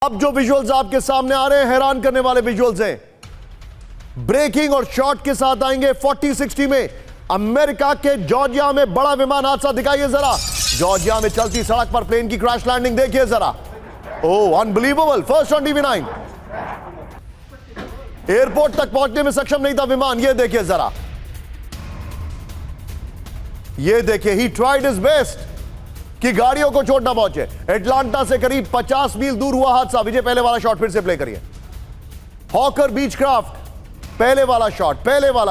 अब जो विजुअल्स आपके सामने आ रहे हैं हैरान करने वाले विजुअल्स हैं। ब्रेकिंग और शॉट के साथ आएंगे 40-60 में अमेरिका के जॉर्जिया में बड़ा विमान हादसा। दिखाइए जरा, जॉर्जिया में चलती सड़क पर प्लेन की क्रैश लैंडिंग देखिए जरा। Oh unbelievable, first on TV 9। Airport तक पहुंचने में सक्षम नहीं था विमान। ये देखिए जरा, ये देखिए, ही ट्राइड हिज बेस्ट कि गाड़ियों को चोट ना पहुंचे। एटलांटा से करीब 50 मील दूर हुआ हादसा। विजय पहले वाला शॉट फिर से प्ले करिए। हॉकर बीच क्राफ्ट, पहले वाला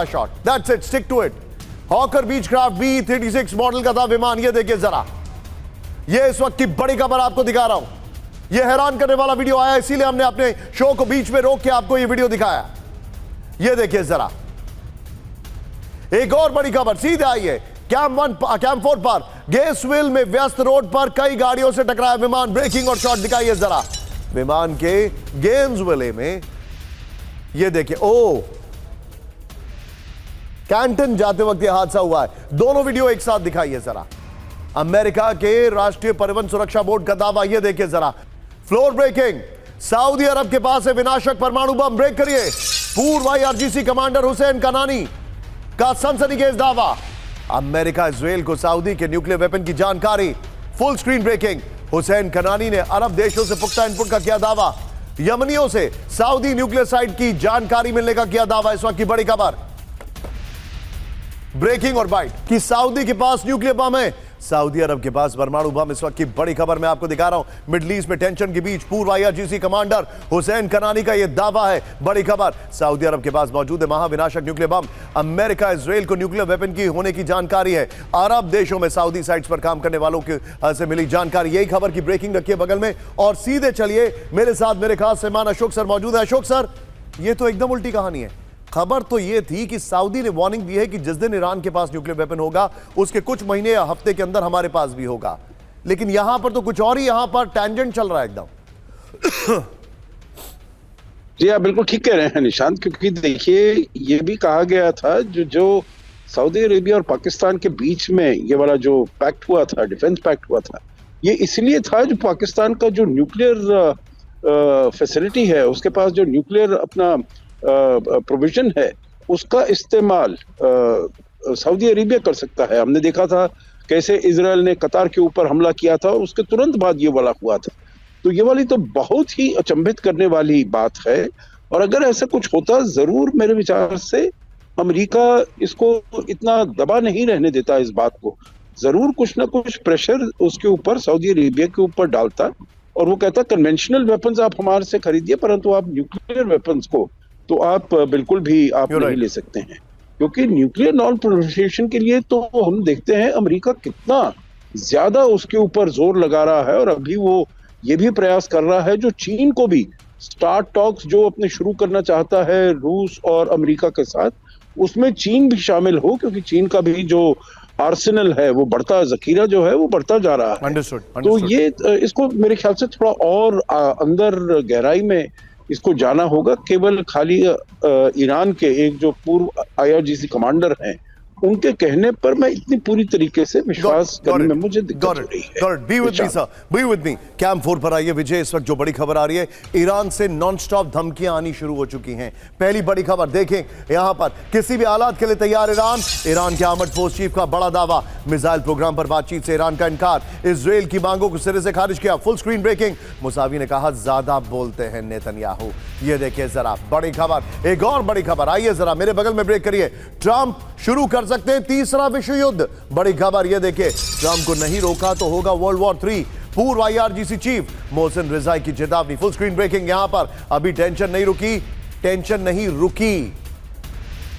shot, that's it, stick to it. Hawker Beechcraft B-36 model का था विमान। ये देखिए जरा, ये इस वक्त की बड़ी खबर आपको दिखा रहा हूं। ये हैरान करने वाला वीडियो आया, इसीलिए हमने अपने शो को बीच में रोक के आपको ये वीडियो दिखाया। ये देखिए जरा, एक और बड़ी खबर सीधे आई है। कैंप 4 पर गेसविल में व्यस्त रोड पर कई गाड़ियों से टकराया विमान। ब्रेकिंग और शॉट दिखाइए जरा विमान के गेम्सविले में। ये देखिए, ओ कैंटन जाते वक्त यह हादसा हुआ है। दोनों वीडियो एक साथ दिखाइए जरा। अमेरिका के राष्ट्रीय परिवहन सुरक्षा बोर्ड का दावा, यह देखिए जरा। फ्लोर ब्रेकिंग, सऊदी अरब के पास है विनाशक परमाणु बम। ब्रेक करिए। पूर्व IRGC कमांडर हुसैन कनानी का सनसनीखेज दावा। अमेरिका इजराइल को सऊदी के न्यूक्लियर वेपन की जानकारी। फुल स्क्रीन ब्रेकिंग, हुसैन कनानी ने अरब देशों से पुख्ता इनपुट का किया दावा। यमनियों से सऊदी न्यूक्लियर साइट की जानकारी मिलने का किया दावा। इस वक्त की बड़ी खबर, ब्रेकिंग और बाइट कि सऊदी के पास न्यूक्लियर बम है, सऊदी अरब के पास परमाणु बम। इस वक्त की बड़ी खबर मैं आपको दिखा रहा हूं। मिडल ईस्ट में टेंशन के बीच पूर्व IRGC कमांडर हुसैन कनानी का यह दावा है। बड़ी खबर, सऊदी अरब के पास मौजूद है महाविनाशक न्यूक्लियर बम। अमेरिका इजराइल को न्यूक्लियर वेपन की होने की जानकारी है। अरब देशों में सऊदी साइट्स पर काम करने वालों से मिली जानकारी। यही खबर की ब्रेकिंग रखिए बगल में। और सीधे चलिए, मेरे साथ मेरे खास मेहमान अशोक सर मौजूद है। अशोक सर, यह तो एकदम उल्टी कहानी है। खबर तो यह थी कि सऊदी ने वार्निंग दी है कि जिस दिन ईरान के पास न्यूक्लियर वेपन होगा उसके कुछ महीने या हफ्ते के अंदर हमारे पास भी होगा, लेकिन यहां पर तो कुछ और ही, यहां पर टैंजेंट चल रहा है एकदम। जी आप बिल्कुल ठीक कह रहे हैं निशांत, क्योंकि देखिए ये भी कहा गया था जो सऊदी अरेबिया और पाकिस्तान के बीच में ये वाला जो पैक्ट हुआ था, डिफेंस पैक्ट हुआ था, ये इसलिए था जो पाकिस्तान का जो न्यूक्लियर फैसिलिटी है, उसके पास जो न्यूक्लियर अपना प्रोविजन है, उसका इस्तेमाल सऊदी अरेबिया कर सकता है। हमने देखा था कैसे इजराइल ने कतार के ऊपर हमला किया था और उसके तुरंत बाद ये वाला हुआ था। तो ये वाली तो बहुत ही अचंभित करने वाली बात है। और अगर ऐसा कुछ होता, जरूर मेरे विचार से अमेरिका इसको इतना दबा नहीं रहने देता, इस बात को जरूर कुछ ना कुछ प्रेशर उसके ऊपर, सऊदी अरेबिया के ऊपर डालता और वो कहता कन्वेंशनल वेपन्स आप हमारे से खरीदिए, परंतु आप न्यूक्लियर वेपन्स को तो आप बिल्कुल भी आप नहीं ले सकते हैं। क्योंकि न्यूक्लियर नॉन प्रोलिफरेशन के लिए तो हम देखते हैं अमेरिका कितना ज्यादा उसके ऊपर जोर लगा रहा है। और अभी वो ये भी प्रयास कर रहा है, जो चीन को भी स्टार्ट टॉक्स जो अपने शुरू करना चाहता है रूस और अमेरिका के साथ, उसमें चीन भी शामिल हो, क्योंकि चीन का भी जो आर्सेनल है वो बढ़ता, जखीरा जो है वो बढ़ता जा रहा है। Understood. तो ये इसको मेरे ख्याल से थोड़ा और अंदर गहराई में इसको जाना होगा। केवल खाली ईरान के एक जो पूर्व IRGC कमांडर हैं, उनके कहने पर मैं इतनी पूरी तरीके से विश्वास करने में मुझे दिक्कत हो रही है। Be with me, sir. Be with me. Camp 4 पर आइए विजय। इस वक्त जो बड़ी खबर आ रही है, ईरान से नॉन स्टॉप धमकियां आनी शुरू हो चुकी हैं। पहली बड़ी खबर देखें यहां पर, किसी भी हालात के लिए तैयार ईरान। ईरान के आर्मड फोर्स चीफ का बड़ा दावा। मिसाइल प्रोग्राम पर बातचीत से ईरान का इनकार। इजराइल की मांगों को सिरे से खारिज किया। फुल स्क्रीन ब्रेकिंग, मुसावी ने कहा ज्यादा बोलते हैं नेतन्याहू। ये देखिए जरा बड़ी खबर। एक और बड़ी खबर, आइए जरा मेरे बगल में ब्रेक करिए। ट्रंप शुरू कर सकते हैं तीसरा विश्व युद्ध। बड़ी खबर, यह देखिए, ट्रंप को नहीं रोका तो होगा वर्ल्ड वॉर 3। पूर्व IRGC चीफ मोहसिन रिजाई की चेतावनी। फुल स्क्रीन ब्रेकिंग, यहां पर अभी टेंशन नहीं रुकी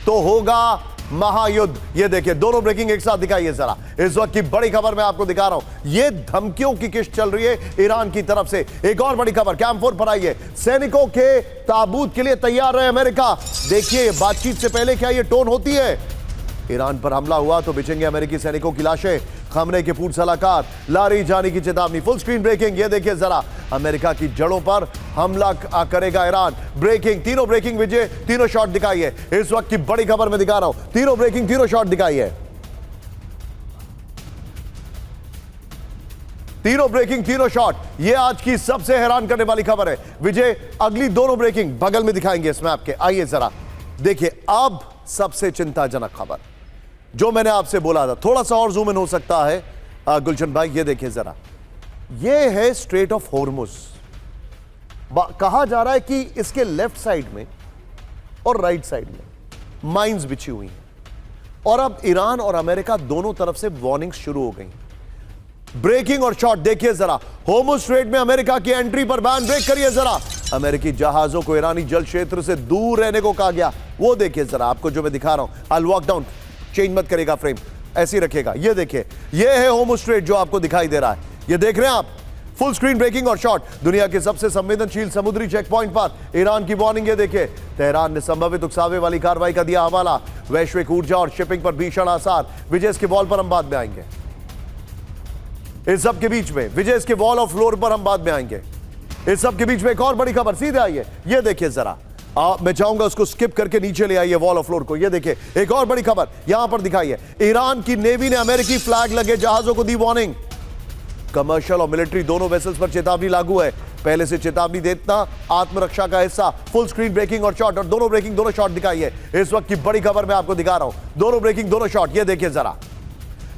तो होगा महायुद्ध। ये देखिए, दोनों ब्रेकिंग एक साथ दिखाइए जरा। इस वक्त की बड़ी खबर मैं आपको दिखा रहा हूं। ये धमकियों की किस्त चल रही है ईरान की तरफ से। एक और बड़ी खबर, कैंप 4 पर आइए। सैनिकों के ताबूत के लिए तैयार रहे अमेरिका। देखिए बातचीत से पहले क्या ये टोन होती है। ईरान पर हमला हुआ तो बिछेंगे अमेरिकी सैनिकों की लाशें। खमने के पूर्व सलाहकार लारी जानी की चेतावनी। फुल स्क्रीन ब्रेकिंग, ये देखिए जरा, अमेरिका की जड़ों पर हमला करेगा ईरान। ब्रेकिंग, तीनों ब्रेकिंग विजय, तीनों शॉट दिखाइए। इस वक्त की बड़ी खबर मैं दिखा रहा हूं। तीनों ब्रेकिंग, तीनों शॉट दिखाइए। तीनों ब्रेकिंग, तीनों शॉट। ये आज की सबसे हैरान करने वाली खबर है। विजय, अगली दोनों ब्रेकिंग बगल में दिखाएंगे इसमें आपके। आइए जरा देखिए अब सबसे चिंताजनक खबर जो मैंने आपसे बोला था। थोड़ा सा और जूम इन हो सकता है गुलशन भाई, ये देखिए जरा, ये है स्ट्रेट ऑफ हॉर्मुज। कहा जा रहा है कि इसके लेफ्ट साइड में और राइट साइड में माइंस बिछी हुई हैं और अब ईरान और अमेरिका दोनों तरफ से वार्निंग शुरू हो गई। ब्रेकिंग और शॉट देखिए जरा, हॉर्मुज स्ट्रेट में अमेरिका की एंट्री पर बैन। ब्रेक करिए जरा, अमेरिकी जहाजों को ईरानी जल क्षेत्र से दूर रहने को कहा गया। वो देखिए जरा, आपको जो मैं दिखा रहा हूं, आई वॉक डाउन, चेंज मत करेगा फ्रेम, ऐसे ही रखेगा। ये देखिए, ये है हॉर्मुज स्ट्रेट जो आपको दिखाई दे रहा है। ये देख रहे हैं आप, फुल स्क्रीन ब्रेकिंग और शॉट। दुनिया के सबसे संवेदनशील समुद्री चेक पॉइंट पर ईरान की वार्निंग। ये देखिए, तेहरान ने संभावित उकसावे वाली कार्रवाई का दिया हवाला। वैश्विक ऊर्जा और शिपिंग पर भीषण आसार। विजय, इसके वॉल पर हम बाद में आएंगे। इस सब के बीच में विजय, इसके वॉल ऑफ फ्लोर पर हम बाद में आएंगे। इस सब के बीच में एक और बड़ी खबर, सीधे आइए, ये देखिए जरा। मैं चाहूंगा उसको स्किप करके नीचे ले आइए वॉल ऑफ फ्लोर को। ये देखिए एक और बड़ी खबर यहां पर दिखाइए। ईरान की नेवी ने अमेरिकी फ्लैग लगे जहाजों को दी वार्निंग। कमर्शियल और मिलिट्री दोनों वेसल्स पर चेतावनी लागू है। पहले से चेतावनी देना आत्मरक्षा का हिस्सा। फुल स्क्रीन ब्रेकिंग और शॉट, और दोनों ब्रेकिंग, दोनों शॉट दिखाइए। इस वक्त की बड़ी खबर मैं आपको दिखा रहा हूं, दोनों ब्रेकिंग, दोनों शॉट। ये देखिए जरा,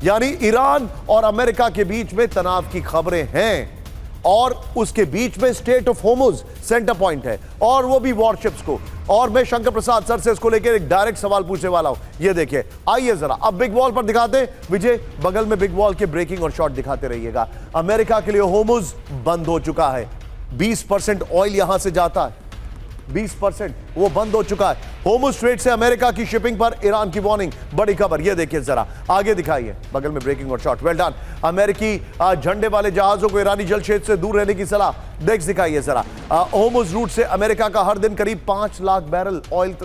यानी ईरान और अमेरिका के बीच में तनाव की खबरें हैं और उसके बीच में state of Hormuz centre point है, और वो भी वॉरशिप्स को। और मैं शंकर प्रसाद सर से इसको लेकर एक डायरेक्ट सवाल पूछने वाला हूं। ये देखिए, आइए जरा अब बिग वॉल पर दिखाते हैं। विजय, बगल में बिग वॉल के ब्रेकिंग और शॉट दिखाते रहिएगा। अमेरिका के लिए हॉर्मुज बंद हो चुका है। 20% ऑयल यहां से जाता है, 20% वो बंद हो चुका है। हॉर्मुज स्ट्रेट से अमेरिका की शिपिंग पर ईरान की वार्निंग। बड़ी खबर, ये देखिए जरा, आगे दिखाइए, बगल में ब्रेकिंग और शॉट। Well done. अमेरिकी झंडे वाले जहाजों को ईरानी जल क्षेत्र से दूर रहने की सलाह। दिखाइए जरा, हॉर्मुज रूट से अमेरिका का हर दिन करीब 5 लाख बैरल ऑयल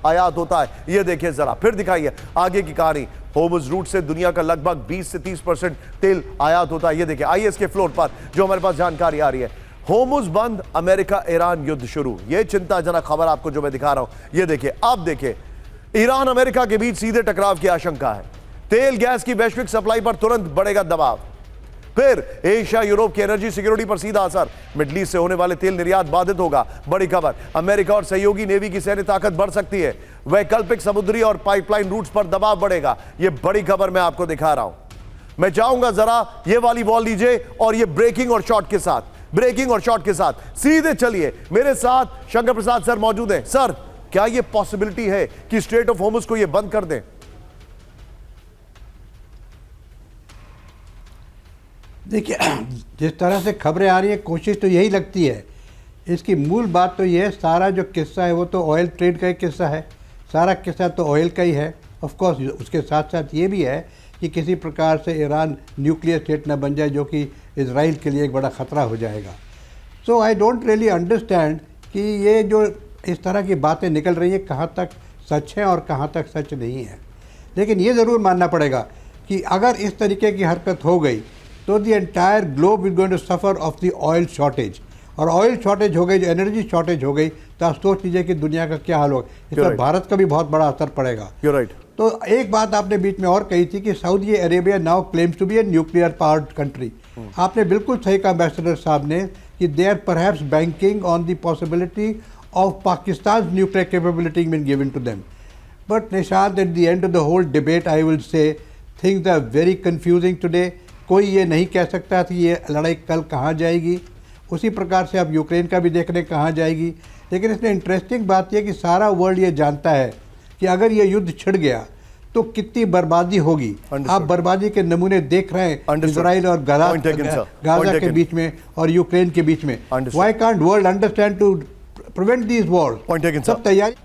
आयात होता है। ये देखिए जरा, फिर दिखाइए आगे की कहानी। हॉर्मुज रूट से दुनिया का लगभग 20 से 30% तेल आयात होता है। ये देखिए, आइए इसके फ्लोर पर जो हमारे पास जानकारी आ रही है। हॉर्मुज बंद, अमेरिका ईरान युद्ध शुरू। यह चिंताजनक खबर आपको जो मैं दिखा रहा हूं। यह देखिए, अब देखिए, ईरान अमेरिका के बीच सीधे टकराव की आशंका है। तेल गैस की वैश्विक सप्लाई पर तुरंत बढ़ेगा दबाव। फिर एशिया यूरोप की एनर्जी सिक्योरिटी पर सीधा असर। मिडल ईस्ट से होने वाले तेल निर्यात बाधित होगा। बड़ी खबर, अमेरिका और सहयोगी नेवी की सैन्य ताकत बढ़ सकती है। वैकल्पिक समुद्री और पाइपलाइन रूट्स पर दबाव बढ़ेगा। यह बड़ी खबर मैं आपको दिखा रहा हूं। मैं चाहूंगा जरा ये वाली बॉल लीजिए और ये ब्रेकिंग और शॉट के साथ, ब्रेकिंग और शॉट के साथ सीधे चलिए। मेरे साथ शंकर प्रसाद सर मौजूद हैं। सर, क्या यह पॉसिबिलिटी है कि स्ट्रेट ऑफ हॉर्मुज को यह बंद कर दें? देखिए, जिस तरह से खबरें आ रही है, कोशिश तो यही लगती है। इसकी मूल बात तो यह है, सारा जो किस्सा है वो तो ऑयल ट्रेड का एक किस्सा है। सारा किस्सा तो ऑयल का ही है। ऑफ कोर्स उसके साथ साथ ये भी है कि किसी प्रकार से ईरान न्यूक्लियर स्टेट न बन जाए, जो कि इजराइल के लिए एक बड़ा ख़तरा हो जाएगा। सो आई डोंट रियली अंडरस्टैंड कि ये जो इस तरह की बातें निकल रही हैं कहाँ तक सच है और कहाँ तक सच नहीं है। लेकिन ये ज़रूर मानना पड़ेगा कि अगर इस तरीके की हरकत हो गई तो the entire globe is going to suffer of the oil shortage. और ऑयल शॉर्टेज हो गई, जो एनर्जी शॉर्टेज हो गई, तो आप सोच लीजिए कि दुनिया का क्या हाल होगा। इसमें भारत का भी बहुत बड़ा असर पड़ेगा। तो एक बात आपने बीच में और कही थी कि Saudi Arabia now claims to be a nuclear powered country. आपने बिल्कुल सही कहा एम्बेसडर साहब ने कि they are perhaps banking on the possibility of Pakistan nuclear capability being given to them. But Nishant, at the end of the whole debate I will say things are very confusing today. कोई ये नहीं कह सकता कि ये लड़ाई कल कहाँ जाएगी। उसी प्रकार से अब यूक्रेन का भी देख रहे कहाँ जाएगी। लेकिन इसमें इंटरेस्टिंग बात यह कि सारा वर्ल्ड ये जानता है कि अगर ये युद्ध छिड़ गया तो कितनी बर्बादी होगी। आप बर्बादी के नमूने देख रहे हैं इजराइल और गाजा के बीच में और यूक्रेन के बीच में। Why can't world understand to prevent these wars? सब तैयारी